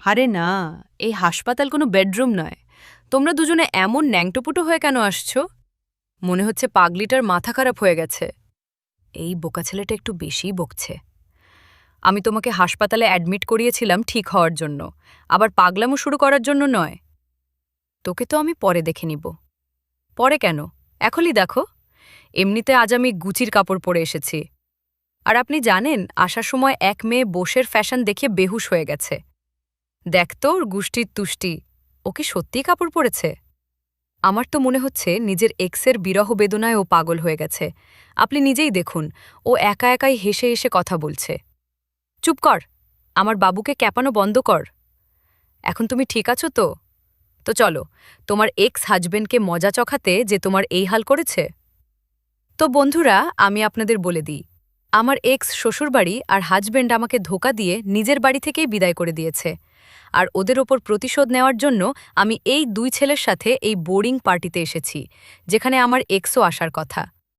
আরে না, এই হাসপাতাল কোনো বেডরুম নয়। তোমরা দুজনে এমন ন্যাংটোপুটো হয়ে কেন আসছো? মনে হচ্ছে পাগলিটার মাথা খারাপ হয়ে গেছে। এই বোকা ছেলেটা একটু বেশিই বকছে। আমি তোমাকে হাসপাতালে অ্যাডমিট করিয়েছিলাম ঠিক হওয়ার জন্য, আবার পাগলামো শুরু করার জন্য নয়। তোকে তো আমি পরে দেখে নিব। পরে কেন? এখনই দেখো। এমনিতে আজ আমি গুচির কাপড় পরে এসেছি। আর আপনি জানেন, আসার সময় এক মেয়ে বোসের ফ্যাশন দেখে বেহুশ হয়ে গেছে। দেখ তো ওর গুষ্টির তুষ্টি। ও কি সত্যিই কাপড় পরেছে? আমার তো মনে হচ্ছে নিজের এক্সের বিরহ বেদনায় ও পাগল হয়ে গেছে। আপনি নিজেই দেখুন, ও একা একাই হেসে হেসে কথা বলছে। চুপ কর, আমার বাবুকে ক্যাপানো বন্ধ কর। এখন তুমি ঠিক আছো তো? তো চলো, তোমার এক্স হাজবেন্ডকে মজা চখাতে যে তোমার এই হাল করেছে। তো বন্ধুরা, আমি আপনাদের বলে দিই, আমার এক্স শ্বশুরবাড়ি আর হাজবেন্ড আমাকে ধোকা দিয়ে নিজের বাড়ি থেকেই বিদায় করে দিয়েছে। আর ওদের ওপর প্রতিশোধ নেওয়ার জন্য আমি এই দুই ছেলের সাথে এই বোরিং পার্টিতে এসেছি, যেখানে আমার এক্সও আসার কথা।